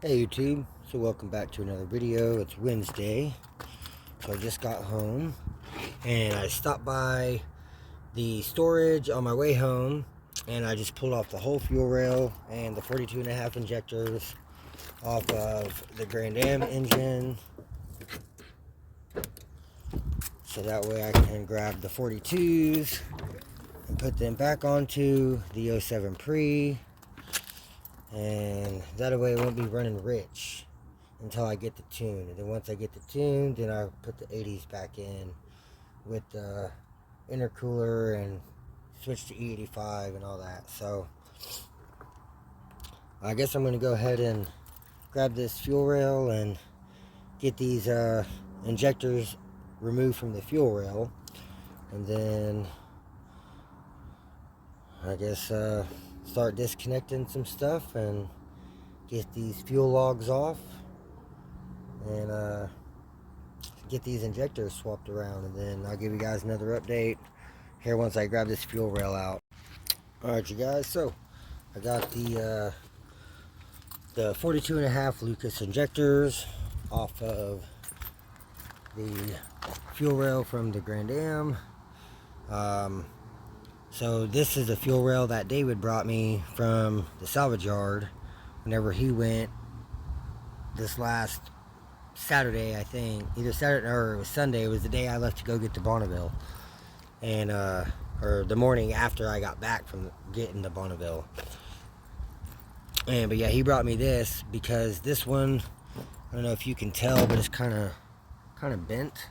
Hey YouTube, so welcome back to another video. It's Wednesday, so I just got home and I stopped by the storage on my way home and I just pulled off the whole fuel rail and the 42.5 injectors off of the Grand Am engine, so that way I can grab the 42s and put them back onto the 07 Prix, and that way it won't be running rich until I get the tune. And then once I get the tune, then I'll put the 80s back in with the intercooler and switch to E85 and all that. So I guess I'm going to go ahead and grab this fuel rail and get these injectors removed from the fuel rail, and then I guess start disconnecting some stuff and get these fuel logs off and get these injectors swapped around, and then I'll give you guys another update here once I grab this fuel rail out. Alright you guys, so I got the 42.5 Lucas injectors off of the fuel rail from the Grand Am. So this is the fuel rail that David brought me from the salvage yard whenever he went this last Saturday, I think. Either Saturday or it was Sunday. It was the day I left to go get to Bonneville, and or the morning after I got back from getting to Bonneville. But yeah, he brought me this because this one, I don't know if you can tell, but it's kind of bent.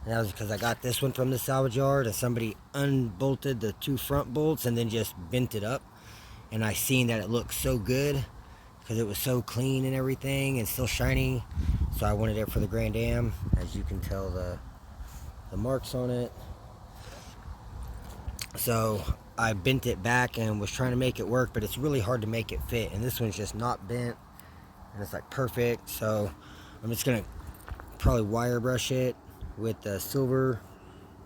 And that was because I got this one from the salvage yard and somebody unbolted the two front bolts and then just bent it up. And I seen that it looked so good because it was so clean and everything and still shiny. So I wanted it for the Grand Am. As you can tell, the marks on it. So I bent it back and was trying to make it work, but it's really hard to make it fit. And this one's just not bent and it's like perfect. So I'm just gonna probably wire brush it with the silver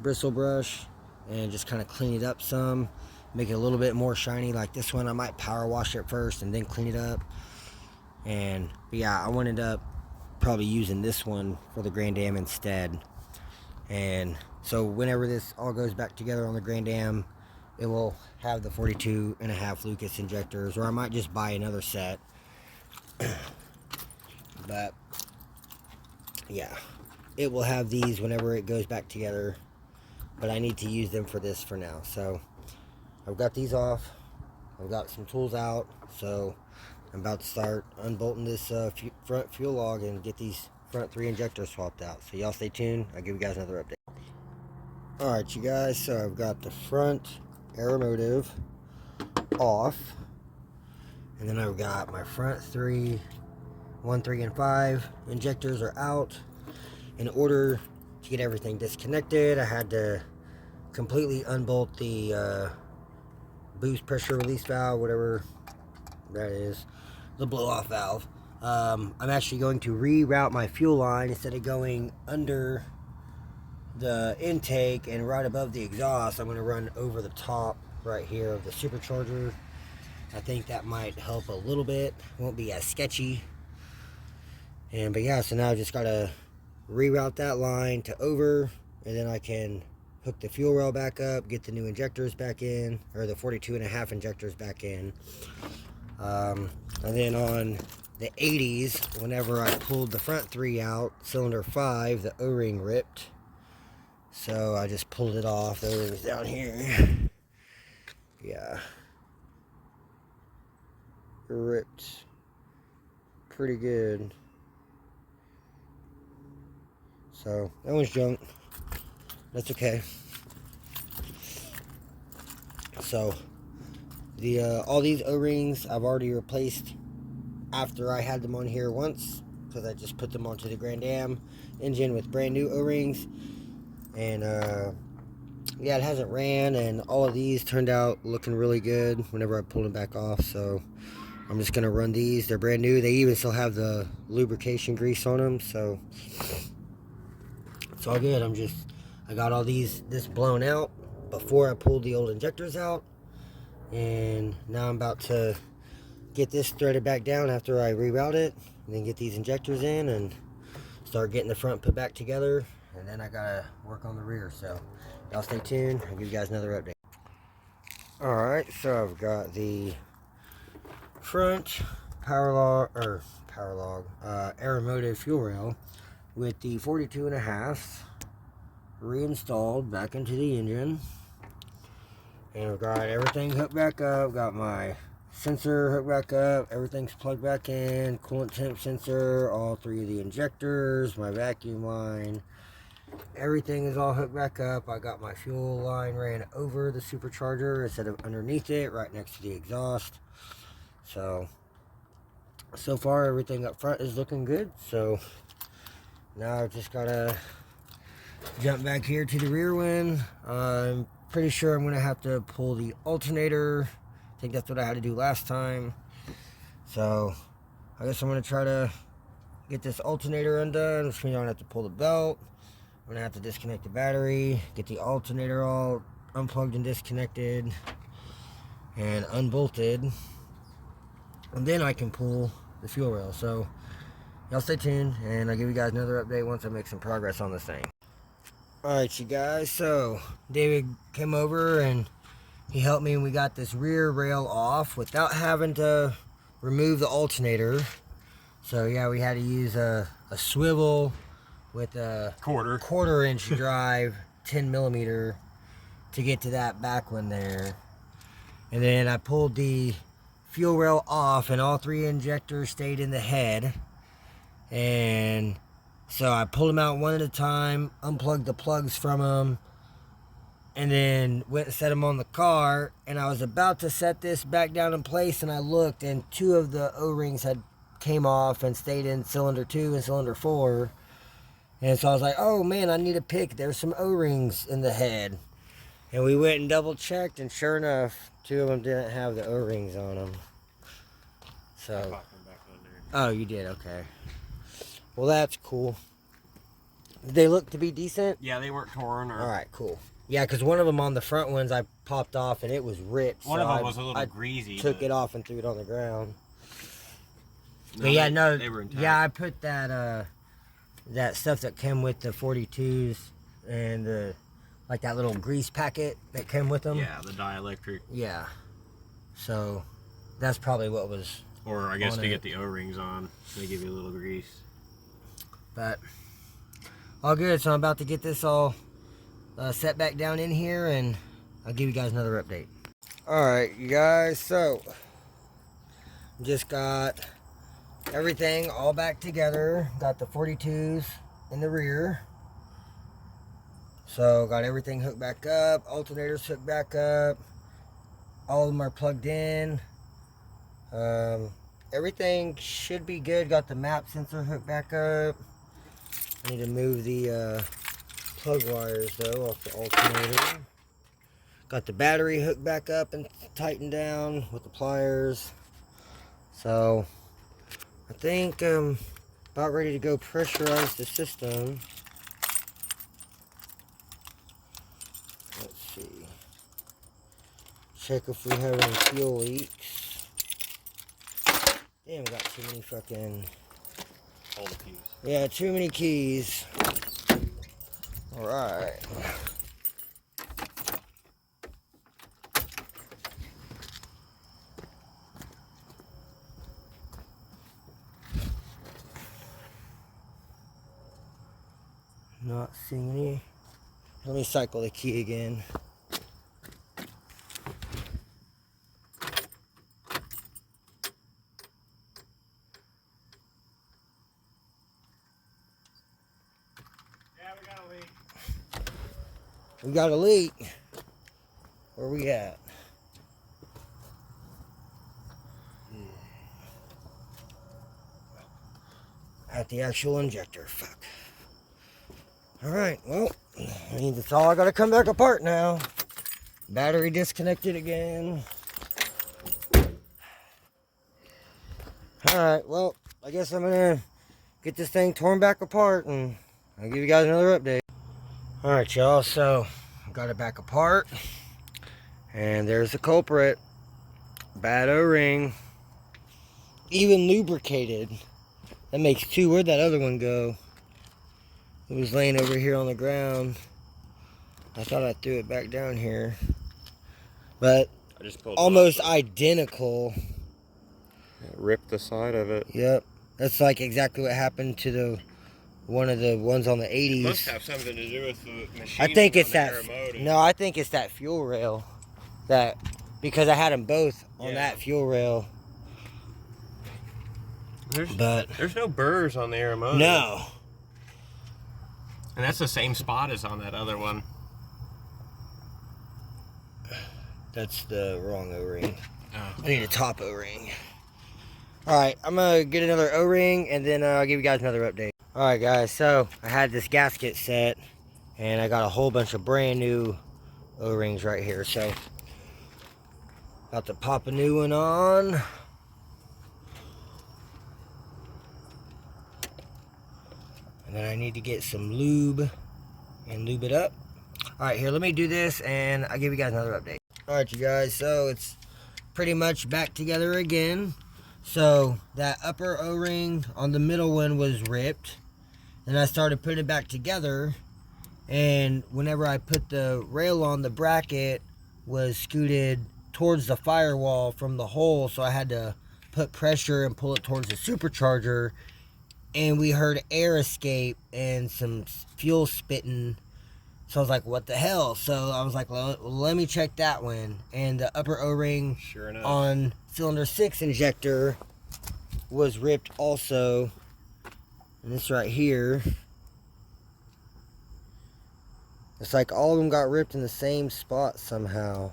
bristle brush and just kind of clean it up some, make it a little bit more shiny. Like this one I might power wash it first and then clean it up. But yeah, I ended up probably using this one for the Grand Am instead. And so whenever this all goes back together on the Grand Am, it will have the 42.5 Lucas injectors, or I might just buy another set. But yeah, it will have these whenever it goes back together, but I need to use them for this for now. So I've got these off, I've got some tools out, so I'm about to start unbolting this front fuel log and get these front 3 injectors swapped out. So y'all stay tuned, I'll give you guys another update. Alright you guys, so I've got the front aeromotive off, and then I've got my front 1, 3, and 5 injectors are out. In order to get everything disconnected, I had to completely unbolt the boost pressure release valve, whatever that is, the blow-off valve. I'm actually going to reroute my fuel line. Instead of going under the intake and right above the exhaust, I'm going to run over the top right here of the supercharger. I think that might help a little bit. Won't be as sketchy. But yeah, so now I just got to reroute that line to over, and then I can hook the fuel rail back up, get the new injectors back in, or the 42.5 injectors back in. And then on the 80s, whenever I pulled the front 3 out, cylinder 5, the O-ring ripped. So I just pulled it off. The O-ring's down here. Yeah. Ripped pretty good. So that one's junk. That's okay. So the all these O-rings I've already replaced after I had them on here once, because I just put them onto the Grand Am engine with brand new O-rings. And yeah, it hasn't ran, and all of these turned out looking really good whenever I pulled them back off. So I'm just gonna run these. They're brand new. They even still have the lubrication grease on them, so it's all good. I got all this blown out before I pulled the old injectors out, and now I'm about to get this threaded back down after I reroute it, and then get these injectors in and start getting the front put back together, and then I gotta work on the rear. So y'all stay tuned. I'll give you guys another update. Alright, so I've got the front Aeromotive fuel rail with the 42.5 reinstalled back into the engine, and I've got everything hooked back up. Got my sensor hooked back up, everything's plugged back in, coolant temp sensor, all 3 of the injectors, my vacuum line, everything is all hooked back up. I got my fuel line ran over the supercharger instead of underneath it, right next to the exhaust. So far everything up front is looking good. So now I've just gotta jump back here to the rear one. I'm pretty sure I'm gonna have to pull the alternator. I think that's what I had to do last time. So I guess I'm gonna try to get this alternator undone, which means I'm gonna have to pull the belt. I'm gonna have to disconnect the battery, get the alternator all unplugged and disconnected and unbolted, and then I can pull the fuel rail. So y'all stay tuned, and I'll give you guys another update once I make some progress on this thing. Alright, you guys, so David came over and he helped me, and we got this rear rail off without having to remove the alternator. So yeah, we had to use a swivel with a quarter inch drive, 10 millimeter, to get to that back one there. And then I pulled the fuel rail off, and all 3 injectors stayed in the head. And so I pulled them out one at a time, unplugged the plugs from them, and then went and set them on the car. And I was about to set this back down in place, and I looked, and 2 of the O-rings had came off and stayed in cylinder 2 and cylinder 4. And so I was like, oh man, I need a pick. There's some O-rings in the head. And we went and double checked, and sure enough, 2 of them didn't have the O-rings on them. So, oh, you did, okay. Well, that's cool. Did they look to be decent? Yeah, they weren't torn. All right, cool. Yeah, because one of them on the front ones I popped off, and it was ripped. One of them was a little greasy. Took it off and threw it on the ground. No, but yeah, they were intact. Yeah, I put that that stuff that came with the 42s and the like that little grease packet that came with them. Yeah, the dielectric. Yeah. So that's probably what was. Or I guess to get the O-rings on, they give you a little grease. But all good. So I'm about to get this all set back down in here, and I'll give you guys another update. All right, you guys. So just got everything all back together. Got the 42s in the rear. So got everything hooked back up. Alternators hooked back up. All of them are plugged in. Everything should be good. Got the map sensor hooked back up. I need to move the plug wires though off the alternator. Got the battery hooked back up and tightened down with the pliers. So I think I'm about ready to go pressurize the system. Let's see. Check if we have any fuel leaks. Damn, got too many fucking... All the keys. Yeah, too many keys. Alright. Not seeing any. Let me cycle the key again. Yeah, we got a leak. We got a leak. Where we at? At the actual injector. Fuck. Alright, well, I mean, that's all I gotta come back apart now. Battery disconnected again. Alright, well, I guess I'm gonna get this thing torn back apart, and I'll give you guys another update. Alright, y'all, so I got it back apart, and there's the culprit. Bad O-ring. even lubricated. That makes two. Where'd that other one go? It was laying over here on the ground. I thought I threw it back down here. But I just pulled almost identical. Ripped the side of it. Yep. That's like exactly what happened to one of the ones on the 80s. It must have something to do with the machine. I think it's that. No, I think it's that fuel rail. Because I had them both on that fuel rail. There's no burrs on the air motor. No. And that's the same spot as on that other one. That's the wrong O-ring. Oh. I need a top O-ring. Alright, I'm going to get another O-ring and then I'll give you guys another update. Alright guys, so I had this gasket set and I got a whole bunch of brand new O-rings right here. So, about to pop a new one on. And then I need to get some lube and lube it up. Alright, here, let me do this and I'll give you guys another update. Alright, you guys, so it's pretty much back together again. So, that upper O-ring on the middle one was ripped. Then I started putting it back together. And whenever I put the rail on, the bracket was scooted towards the firewall from the hole. So I had to put pressure and pull it towards the supercharger. And we heard air escape and some fuel spitting. So I was like, what the hell? So I was like, well, let me check that one. And the upper O-ring on cylinder 6 injector was ripped also. And this right here. It's like all of them got ripped in the same spot somehow.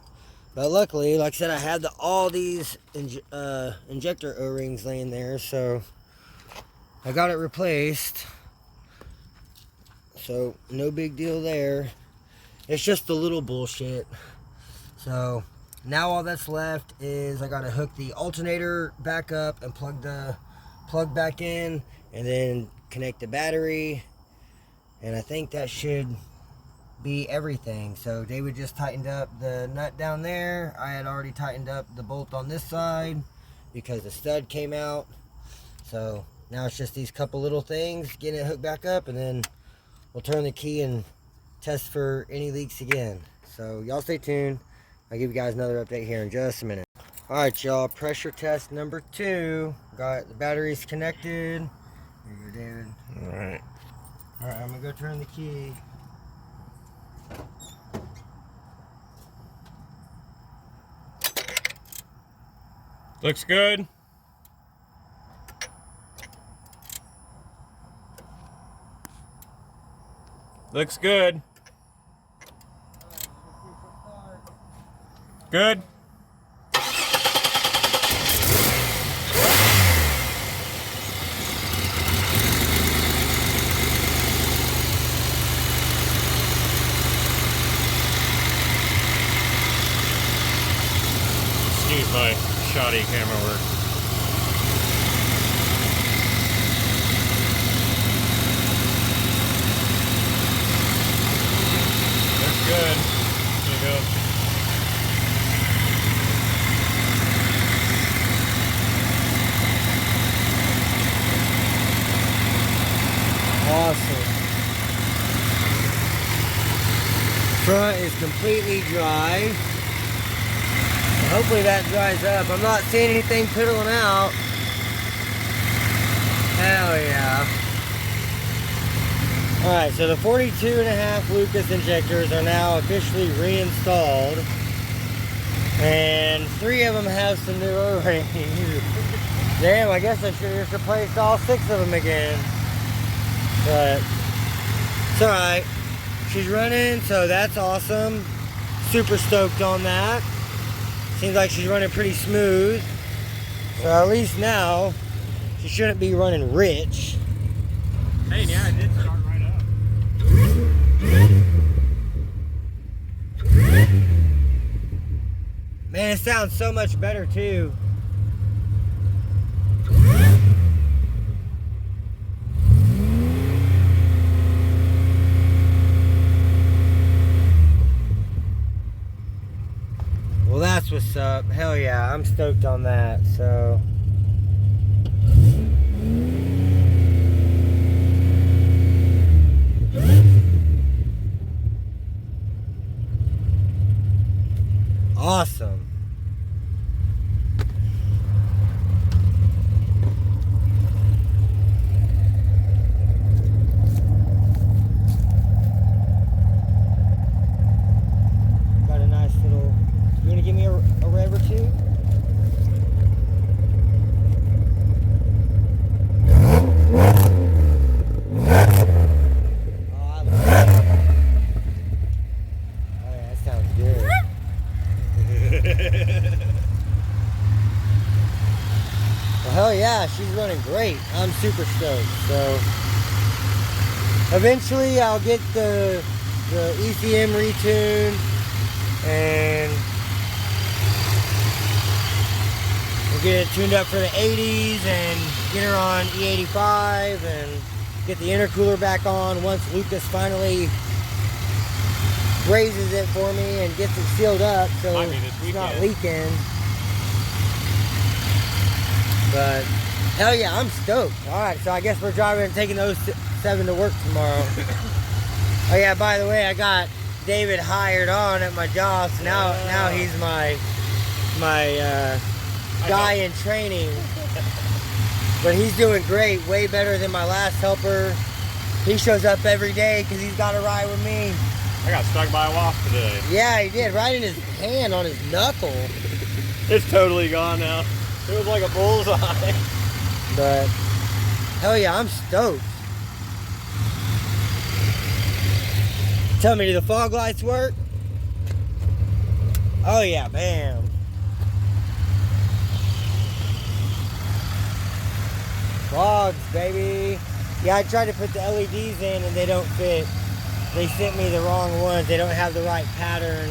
But luckily, like I said, I had all these injector O-rings laying there. So I got it replaced. So, no big deal there. It's just a little bullshit. So, now all that's left is I gotta hook the alternator back up and plug the plug back in. And then connect the battery. And I think that should be everything. So, David just tightened up the nut down there. I had already tightened up the bolt on this side because the stud came out. So, now it's just these couple little things, getting it hooked back up, and then we'll turn the key and test for any leaks again. So y'all stay tuned. I'll give you guys another update here in just a minute. Alright y'all, pressure test number 2. Got the batteries connected. Here you go, David. Alright. Alright, I'm going to go turn the key. Looks good. Looks good. Good. Excuse my shoddy camera work. Good. There you go. Awesome. Front is completely dry. Hopefully that dries up. I'm not seeing anything piddling out. Hell yeah. Alright, so the 42.5 Lucas injectors are now officially reinstalled. And 3 of them have some new O-rings. Damn, I guess I should have just replaced all 6 of them again. But it's alright. She's running, so that's awesome. Super stoked on that. Seems like she's running pretty smooth. So at least now, she shouldn't be running rich. Hey, yeah, I did start right up. Man, it sounds so much better too. Well, that's what's up. Hell yeah, I'm stoked on that. So great. I'm super stoked. So eventually I'll get the ECM retuned and we'll get it tuned up for the 80s and get her on E85 and get the intercooler back on once Lucas finally raises it for me and gets it sealed up so it's not leaking. But hell yeah, I'm stoked. Alright, so I guess we're driving and taking those 7 to work tomorrow. Oh yeah, by the way, I got David hired on at my job, so now he's my guy in training. But he's doing great, way better than my last helper. He shows up every day because he's got to ride with me. I got stung by a wasp today. Yeah, he did, right in his hand on his knuckle. It's totally gone now. It was like a bullseye. But hell yeah, I'm stoked. Tell me, do the fog lights work? Oh yeah, bam. Fogs, baby. Yeah, I tried to put the LEDs in and they don't fit. They sent me the wrong ones. They don't have the right pattern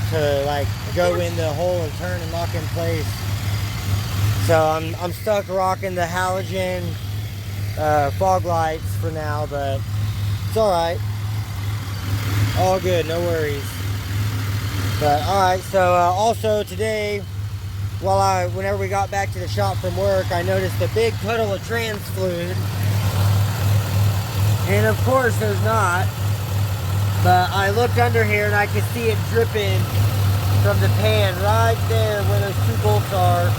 to like go in the hole and turn and lock in place. So I'm stuck rocking the halogen fog lights for now, but it's alright. All good, no worries. But alright, so also today, whenever we got back to the shop from work, I noticed a big puddle of trans fluid. And of course there's not. But I looked under here and I could see it dripping from the pan right there where those 2 bolts are.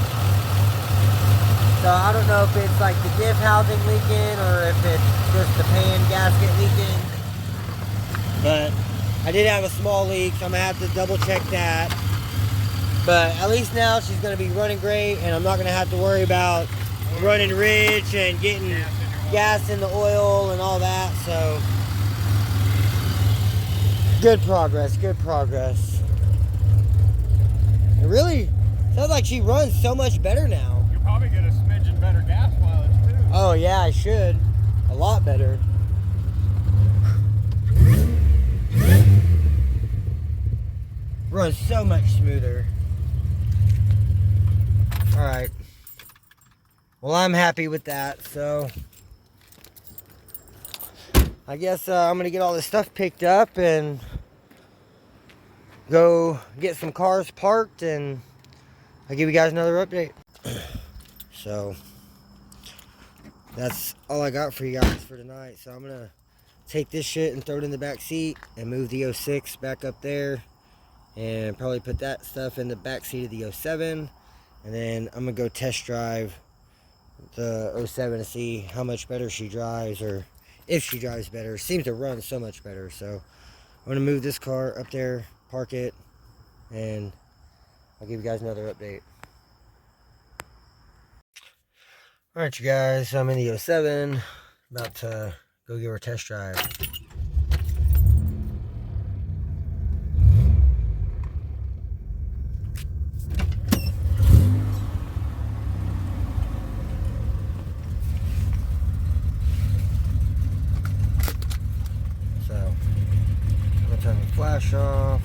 So I don't know if it's like the diff housing leaking or if it's just the pan gasket leaking. But I did have a small leak, so I'm going to have to double check that. But at least now she's going to be running great and I'm not going to have to worry about running rich and getting gas in the oil and all that. So good progress, good progress. It really sounds like she runs so much better now. You'll probably get a smidgen better gas mileage too. Oh yeah, I should. A lot better. Runs so much smoother. Alright. Well, I'm happy with that, so I guess I'm going to get all this stuff picked up and go get some cars parked and I'll give you guys another update. So that's all I got for you guys for tonight. So I'm going to take this shit and throw it in the back seat and move the 06 back up there and probably put that stuff in the back seat of the 07. And then I'm going to go test drive the 07 to see how much better she drives or if she drives better. Seems to run so much better. So I'm going to move this car up there, park it, and I'll give you guys another update. Alright you guys, I'm in the 07, about to go give her a test drive. So, I'm going to turn the flash off.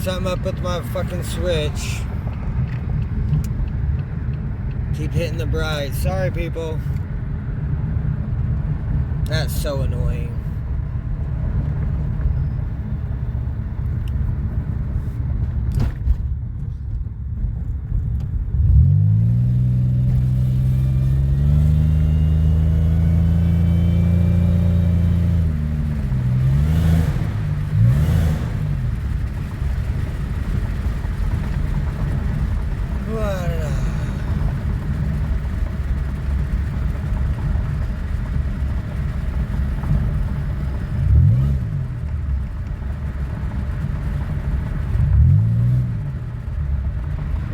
something up with my fucking switch. Keep hitting the bright. Sorry, people. That's so annoying.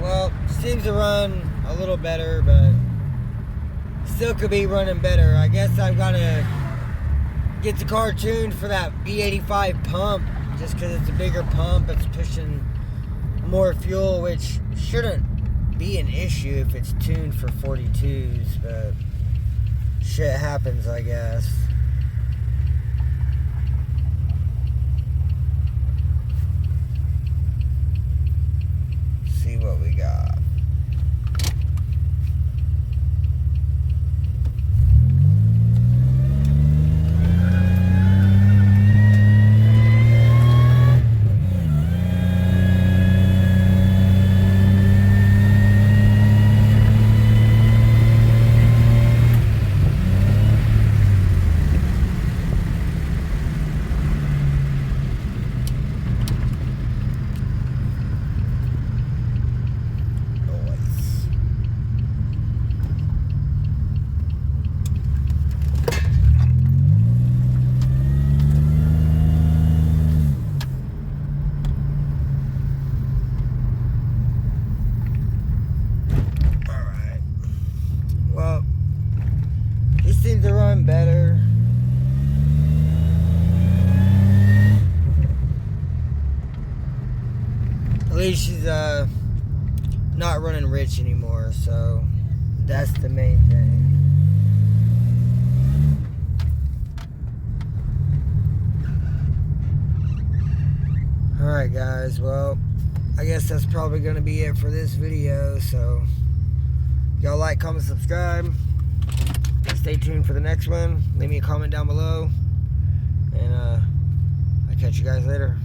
Well, seems to run a little better, but still could be running better. I guess I've got to get the car tuned for that B85 pump, just because it's a bigger pump. It's pushing more fuel, which shouldn't be an issue if it's tuned for 42s, but shit happens, I guess. See what we got. Well, he seems to run better. At least she's not running rich anymore, so that's the main thing. Alright guys, well, I guess that's probably going to be it for this video, so y'all like, comment, subscribe. Stay tuned for the next one. Leave me a comment down below. And I'll catch you guys later.